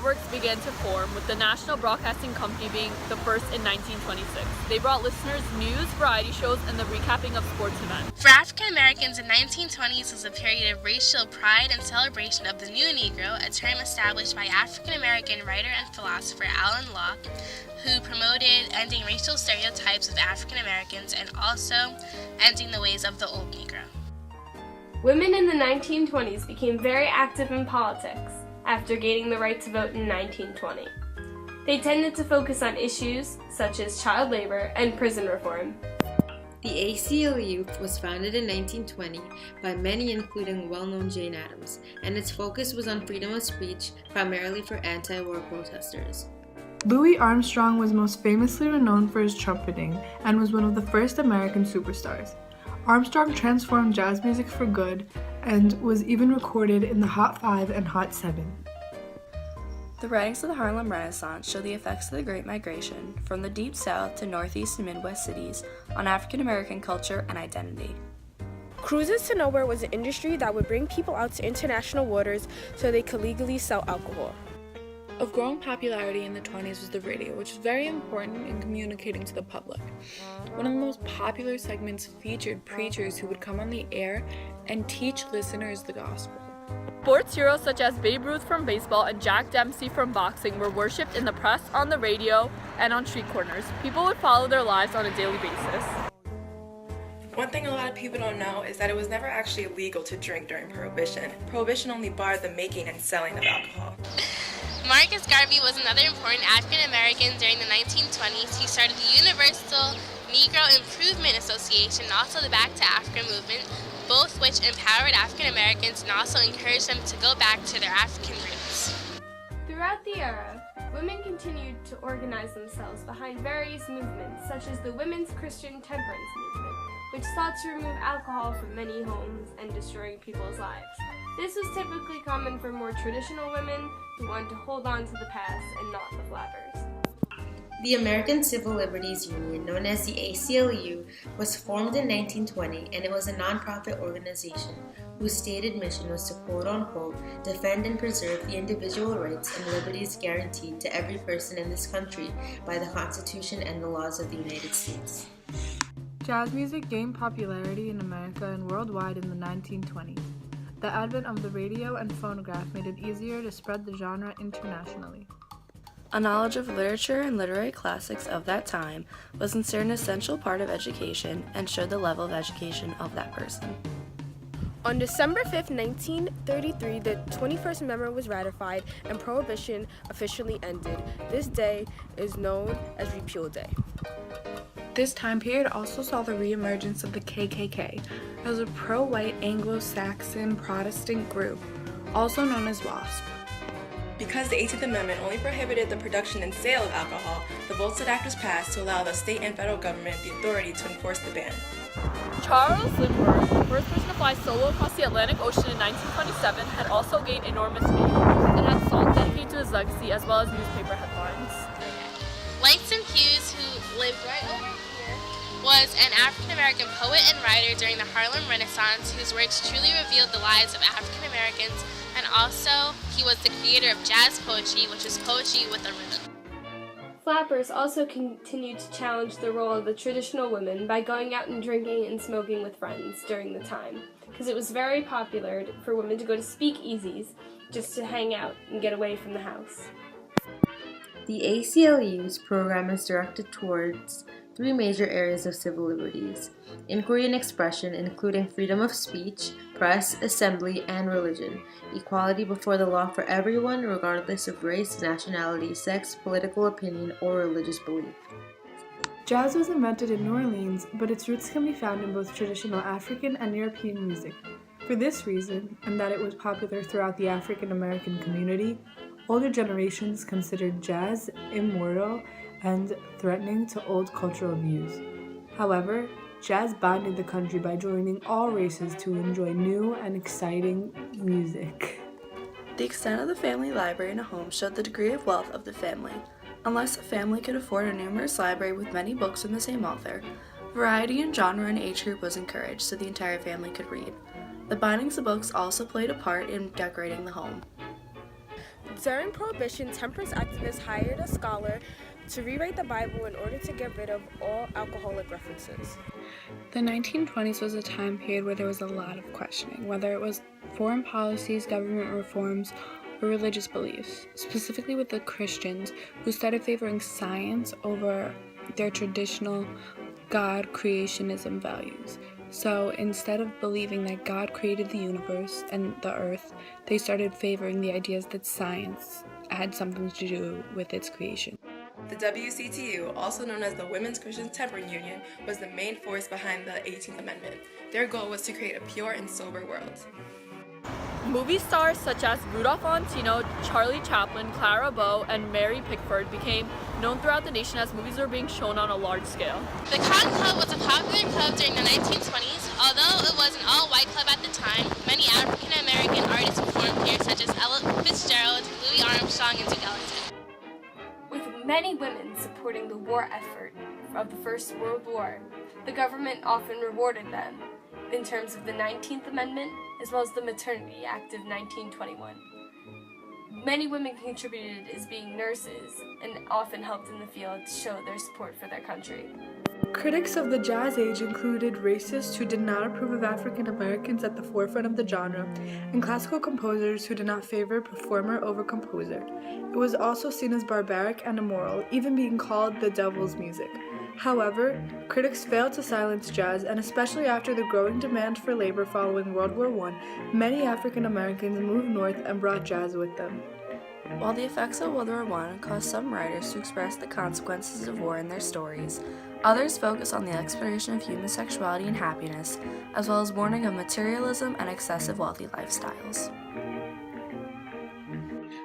networks began to form, with the National Broadcasting Company being the first in 1926. They brought listeners news, variety shows, and the recapping of sports events. For African Americans, the 1920s was a period of racial pride and celebration of the new Negro, a term established by African American writer and philosopher Alan Locke, who promoted ending racial stereotypes of African Americans and also ending the ways of the old Negro. Women in the 1920s became very active in politics after gaining the right to vote in 1920. They tended to focus on issues such as child labor and prison reform. The ACLU was founded in 1920 by many, including well-known Jane Addams, and its focus was on freedom of speech, primarily for anti-war protesters. Louis Armstrong was most famously renowned for his trumpeting and was one of the first American superstars. Armstrong transformed jazz music for good and was even recorded in the Hot 5 and Hot 7. The writings of the Harlem Renaissance show the effects of the Great Migration from the Deep South to Northeast and Midwest cities on African American culture and identity. Cruises to nowhere was an industry that would bring people out to international waters so they could legally sell alcohol. Of growing popularity in the 20s was the radio, which was very important in communicating to the public. One of the most popular segments featured preachers who would come on the air and teach listeners the gospel. Sports heroes such as Babe Ruth from baseball and Jack Dempsey from boxing were worshipped in the press, on the radio, and on street corners. People would follow their lives on a daily basis. One thing a lot of people don't know is that it was never actually illegal to drink during Prohibition. Prohibition only barred the making and selling of alcohol. Marcus Garvey was another important African American during the 1920s. He started the Universal Negro Improvement Association and also the Back to Africa movement, both which empowered African Americans and also encouraged them to go back to their African roots. Throughout the era, women continued to organize themselves behind various movements, such as the Women's Christian Temperance Movement, which sought to remove alcohol from many homes and destroying people's lives. This was typically common for more traditional women who wanted to hold on to the past and not the flappers. The American Civil Liberties Union, known as the ACLU, was formed in 1920, and it was a nonprofit organization whose stated mission was to quote-unquote defend and preserve the individual rights and liberties guaranteed to every person in this country by the Constitution and the laws of the United States. Jazz music gained popularity in America and worldwide in the 1920s. The advent of the radio and phonograph made it easier to spread the genre internationally. A knowledge of literature and literary classics of that time was considered an essential part of education and showed the level of education of that person. On December 5, 1933, the 21st Amendment was ratified and Prohibition officially ended. This day is known as Repeal Day. This time period also saw the reemergence of the KKK as a pro-white Anglo-Saxon Protestant group, also known as WASP. Because the 18th Amendment only prohibited the production and sale of alcohol, the Volstead Act was passed to allow the state and federal government the authority to enforce the ban. Charles Lindbergh, the first person to fly solo across the Atlantic Ocean in 1927, had also gained enormous fame and had songs dedicated to his legacy as well as newspaper headlines. Langston Hughes, who lived right over here, was an African-American poet and writer during the Harlem Renaissance whose works truly revealed the lives of African Americans, and also he was the creator of jazz poetry, which is poetry with a rhythm. Flappers also continued to challenge the role of the traditional women by going out and drinking and smoking with friends during the time, because it was very popular for women to go to speakeasies just to hang out and get away from the house. The ACLU's program is directed towards three major areas of civil liberties: inquiry and expression, including freedom of speech, press, assembly, and religion; equality before the law for everyone, regardless of race, nationality, sex, political opinion, or religious belief. Jazz was invented in New Orleans, but its roots can be found in both traditional African and European music. For this reason, and that it was popular throughout the African American community, older generations considered jazz immoral and threatening to old cultural views. However, jazz bonded the country by joining all races to enjoy new and exciting music. The extent of the family library in a home showed the degree of wealth of the family. Unless a family could afford a numerous library with many books from the same author, variety in genre and age group was encouraged so the entire family could read. The bindings of books also played a part in decorating the home. During Prohibition, temperance activists hired a scholar to rewrite the Bible in order to get rid of all alcoholic references. The 1920s was a time period where there was a lot of questioning, whether it was foreign policies, government reforms, or religious beliefs, specifically with the Christians, who started favoring science over their traditional God creationism values. So instead of believing that God created the universe and the earth, they started favoring the ideas that science had something to do with its creation. The WCTU, also known as the Women's Christian Temperance Union, was the main force behind the 18th Amendment. Their goal was to create a pure and sober world. Movie stars such as Rudolph Valentino, Charlie Chaplin, Clara Bow, and Mary Pickford became known throughout the nation as movies were being shown on a large scale. The Cotton Club was a popular club during the 1920s. Although it was an all-white club at the time, many African-American artists performed here, such as Ella Fitzgerald, Louis Armstrong, and Duke Ellington. With many women supporting the war effort of the First World War, the government often rewarded them in terms of the 19th Amendment as well as the Maternity Act of 1921. Many women contributed as being nurses and often helped in the field to show their support for their country. Critics of the jazz age included racists who did not approve of African Americans at the forefront of the genre, and classical composers who did not favor performer over composer. It was also seen as barbaric and immoral, even being called the devil's music. However, critics failed to silence jazz, and especially after the growing demand for labor following World War I, many African Americans moved north and brought jazz with them. While the effects of World War I caused some writers to express the consequences of war in their stories, others focus on the exploration of human sexuality and happiness, as well as warning of materialism and excessive wealthy lifestyles.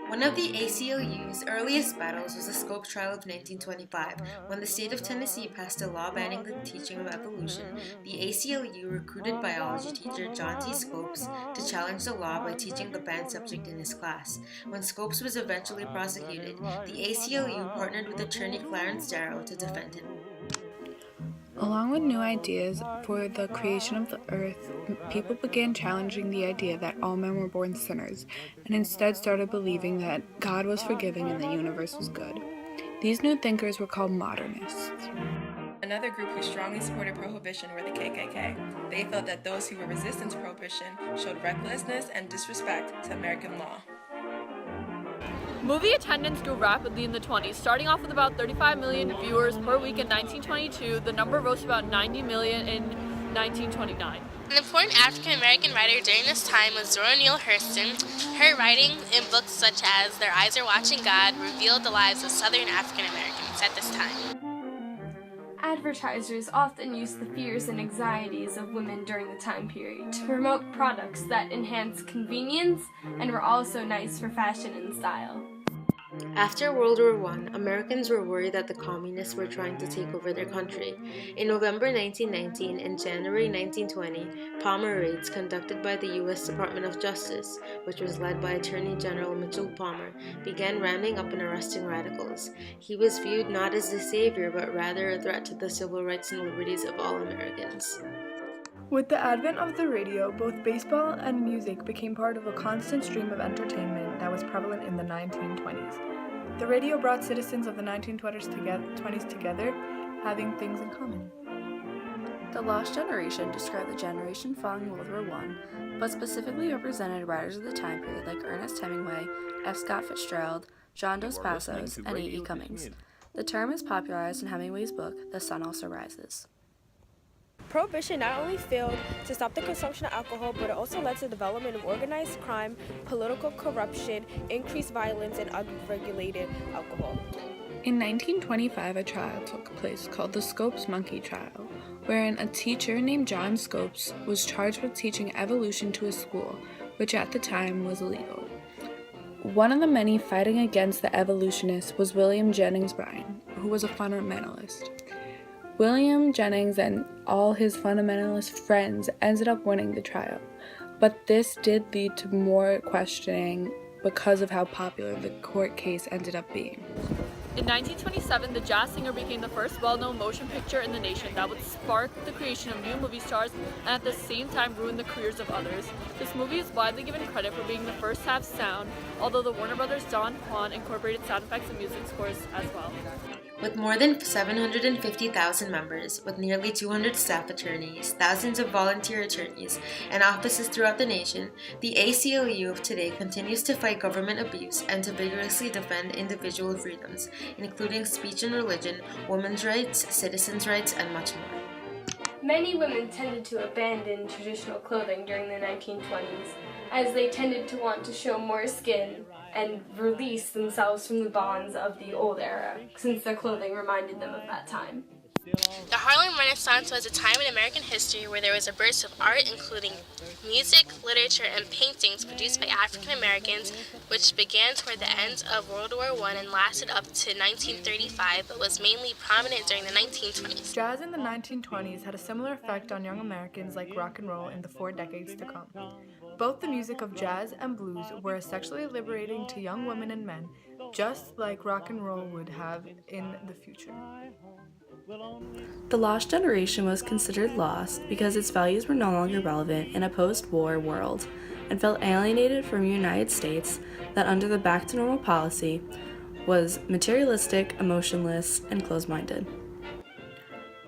One of the ACLU's earliest battles was the Scopes Trial of 1925, when the state of Tennessee passed a law banning the teaching of evolution. The ACLU recruited biology teacher John T. Scopes to challenge the law by teaching the banned subject in his class. When Scopes was eventually prosecuted, the ACLU partnered with attorney Clarence Darrow to defend him. Along with new ideas for the creation of the earth, people began challenging the idea that all men were born sinners, and instead started believing that God was forgiving and the universe was good. These new thinkers were called modernists. Another group who strongly supported prohibition were the KKK. They felt that those who were resistant to prohibition showed recklessness and disrespect to American law. Movie attendance grew rapidly in the 20s. Starting off with about 35 million viewers per week in 1922, the number rose to about 90 million in 1929. An important African-American writer during this time was Zora Neale Hurston. Her writing in books such as Their Eyes Are Watching God revealed the lives of Southern African-Americans at this time. Advertisers often used the fears and anxieties of women during the time period to promote products that enhanced convenience and were also nice for fashion and style. After World War I, Americans were worried that the communists were trying to take over their country. In November 1919 and January 1920, Palmer raids conducted by the U.S. Department of Justice, which was led by Attorney General Mitchell Palmer, began rounding up and arresting radicals. He was viewed not as the savior, but rather a threat to the civil rights and liberties of all Americans. With the advent of the radio, both baseball and music became part of a constant stream of entertainment that was prevalent in the 1920s. The radio brought citizens of the 1920s together, having things in common. The Lost Generation described the generation following World War I, but specifically represented writers of the time period like Ernest Hemingway, F. Scott Fitzgerald, John Dos Passos, and E.E. Cummings. The term is popularized in Hemingway's book, The Sun Also Rises. Prohibition not only failed to stop the consumption of alcohol, but it also led to the development of organized crime, political corruption, increased violence, and unregulated alcohol. In 1925, a trial took place called the Scopes Monkey Trial, wherein a teacher named John Scopes was charged with teaching evolution to a school, which at the time was illegal. One of the many fighting against the evolutionists was William Jennings Bryan, who was a fundamentalist. William Jennings and all his fundamentalist friends ended up winning the trial, but this did lead to more questioning because of how popular the court case ended up being. In 1927, the jazz singer became the first well-known motion picture in the nation that would spark the creation of new movie stars and at the same time ruin the careers of others. This movie is widely given credit for being the first to have sound, although the Warner Brothers' Don Juan incorporated sound effects and music scores as well. With more than 750,000 members, with nearly 200 staff attorneys, thousands of volunteer attorneys, and offices throughout the nation, the ACLU of today continues to fight government abuse and to vigorously defend individual freedoms, including speech and religion, women's rights, citizens' rights, and much more. Many women tended to abandon traditional clothing during the 1920s, as they tended to want to show more skin and release themselves from the bonds of the old era, since their clothing reminded them of that time. The Harlem Renaissance was a time in American history where there was a burst of art, including music, literature, and paintings produced by African Americans, which began toward the end of World War I and lasted up to 1935, but was mainly prominent during the 1920s. Jazz in the 1920s had a similar effect on young Americans like rock and roll in the 4 decades to come. Both the music of jazz and blues were as sexually liberating to young women and men, just like rock and roll would have in the future. The lost generation was considered lost because its values were no longer relevant in a post-war world and felt alienated from the United States that under the back to normal policy was materialistic, emotionless, and closed-minded.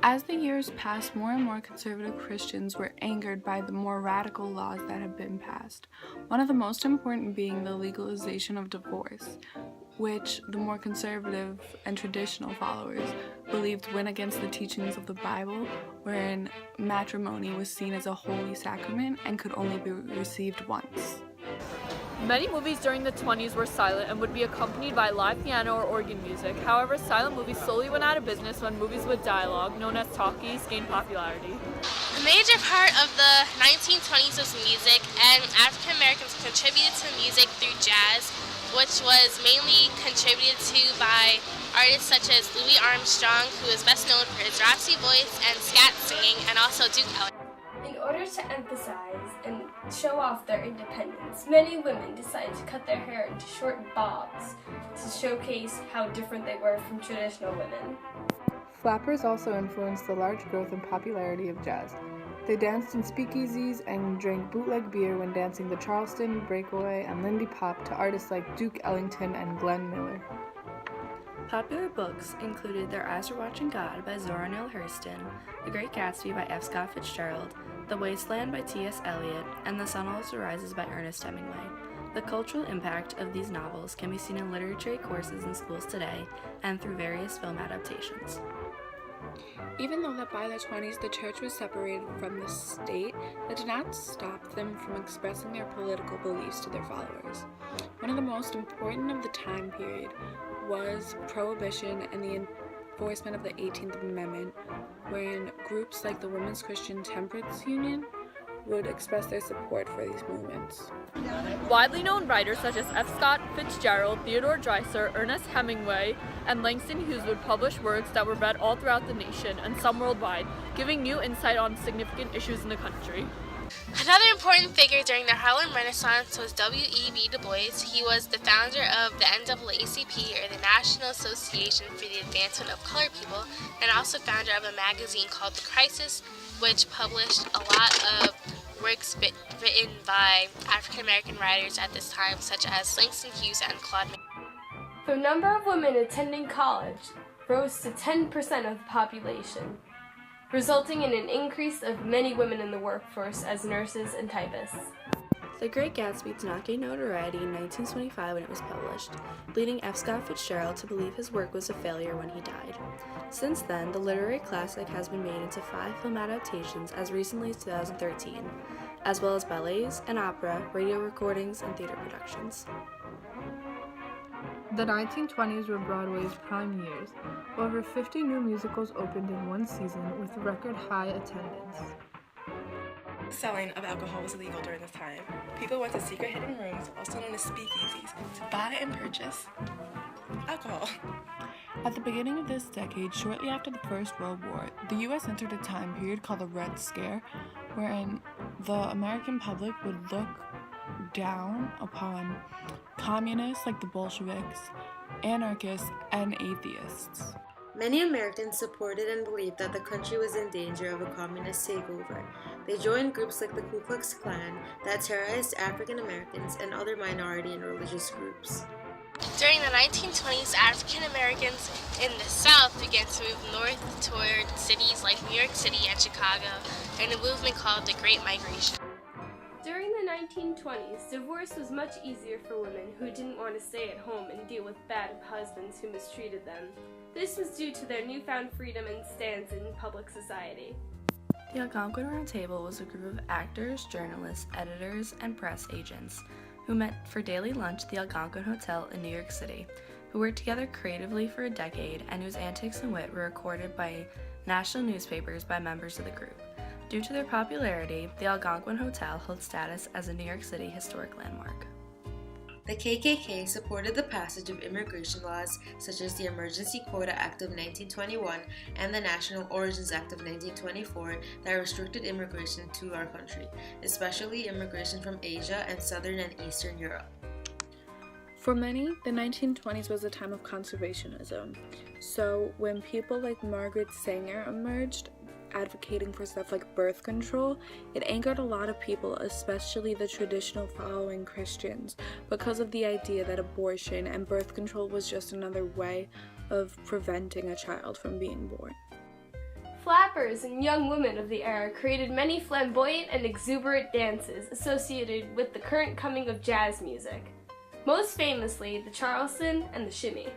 As the years passed, more and more conservative Christians were angered by the more radical laws that had been passed, one of the most important being the legalization of divorce, which the more conservative and traditional followers believed went against the teachings of the Bible, wherein matrimony was seen as a holy sacrament and could only be received once. Many movies during the 20s were silent and would be accompanied by live piano or organ music. However, silent movies slowly went out of business when movies with dialogue, known as talkies, gained popularity. A major part of the 1920s was music, and African Americans contributed to music through jazz, which was mainly contributed to by artists such as Louis Armstrong, who is best known for his raspy voice and scat singing, and also Duke Ellington. In order to emphasize and show off their independence, many women decided to cut their hair into short bobs to showcase how different they were from traditional women. Flappers also influenced the large growth and popularity of jazz. They danced in speakeasies and drank bootleg beer when dancing the Charleston, Breakaway, and Lindy Pop to artists like Duke Ellington and Glenn Miller. Popular books included Their Eyes Were Watching God by Zora Neale Hurston, The Great Gatsby by F. Scott Fitzgerald, The Wasteland by T.S. Eliot, and The Sun Also Rises by Ernest Hemingway. The cultural impact of these novels can be seen in literary courses in schools today and through various film adaptations. Even though that by the 20s the church was separated from the state, that did not stop them from expressing their political beliefs to their followers. One of the most important of the time period was Prohibition and the enforcement of the 18th Amendment, wherein groups like the Women's Christian Temperance Union would express their support for these movements. Widely known writers such as F. Scott Fitzgerald, Theodore Dreiser, Ernest Hemingway, and Langston Hughes would publish works that were read all throughout the nation and some worldwide, giving new insight on significant issues in the country. Another important figure during the Harlem Renaissance was W.E.B. Du Bois. He was the founder of the NAACP, or the National Association for the Advancement of Colored People, and also founder of a magazine called The Crisis, which published a lot of works written by African American writers at this time, such as Langston Hughes and Claude McKay. The number of women attending college rose to 10% of the population, resulting in an increase of many women in the workforce as nurses and typists. The Great Gatsby did not gain notoriety in 1925 when it was published, leading F. Scott Fitzgerald to believe his work was a failure when he died. Since then, the literary classic has been made into 5 film adaptations as recently as 2013, as well as ballets, an opera, radio recordings, and theater productions. The 1920s were Broadway's prime years. Over 50 new musicals opened in one season with record high attendance. Selling of alcohol was illegal during this time. People went to secret hidden rooms, also known as speakeasies, to buy and purchase alcohol. At the beginning of this decade, shortly after the First World War, the U.S. entered a time period called the Red Scare, wherein the American public would look down upon communists like the Bolsheviks, anarchists, and atheists. Many Americans supported and believed that the country was in danger of a communist takeover. They joined groups like the Ku Klux Klan that terrorized African Americans and other minority and religious groups. During the 1920s, African Americans in the South began to move north toward cities like New York City and Chicago in a movement called the Great Migration. During the 1920s, divorce was much easier for women who didn't want to stay at home and deal with bad husbands who mistreated them. This was due to their newfound freedom and stance in public society. The Algonquin Round Table was a group of actors, journalists, editors, and press agents who met for daily lunch at the Algonquin Hotel in New York City, who worked together creatively for a decade and whose antics and wit were recorded by national newspapers by members of the group. Due to their popularity, the Algonquin Hotel held status as a New York City historic landmark. The KKK supported the passage of immigration laws such as the Emergency Quota Act of 1921 and the National Origins Act of 1924 that restricted immigration to our country, especially immigration from Asia and Southern and Eastern Europe. For many, the 1920s was a time of conservationism. So when people like Margaret Sanger emerged, advocating for stuff like birth control, it angered a lot of people, especially the traditional following Christians, because of the idea that abortion and birth control was just another way of preventing a child from being born. Flappers and young women of the era created many flamboyant and exuberant dances associated with the current coming of jazz music, most famously the Charleston and the shimmy.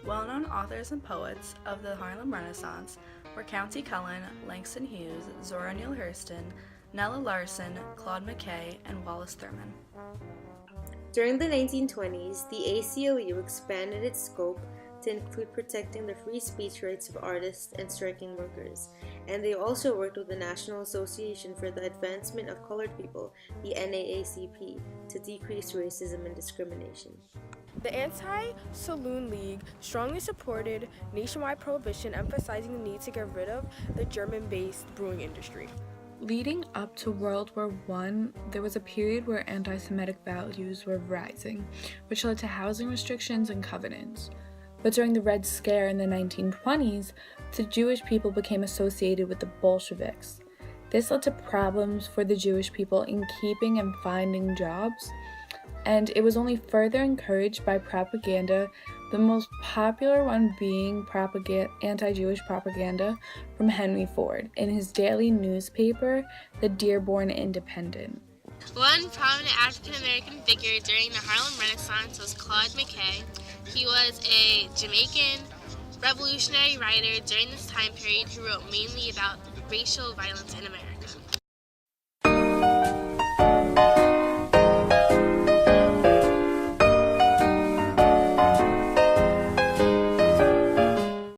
Well-known authors and poets of the Harlem Renaissance were Countee Cullen, Langston Hughes, Zora Neale Hurston, Nella Larson, Claude McKay, and Wallace Thurman. During the 1920s, the ACLU expanded its scope to include protecting the free speech rights of artists and striking workers, and they also worked with the National Association for the Advancement of Colored People, the NAACP, to decrease racism and discrimination. The Anti-Saloon League strongly supported nationwide prohibition, emphasizing the need to get rid of the German-based brewing industry. Leading up to World War I, there was a period where anti-Semitic values were rising, which led to housing restrictions and covenants. But during the Red Scare in the 1920s, the Jewish people became associated with the Bolsheviks. This led to problems for the Jewish people in keeping and finding jobs, and it was only further encouraged by propaganda, the most popular one being anti-Jewish propaganda from Henry Ford in his daily newspaper, the Dearborn Independent. One prominent African-American figure during the Harlem Renaissance was Claude McKay. He was a Jamaican revolutionary writer during this time period who wrote mainly about racial violence in America.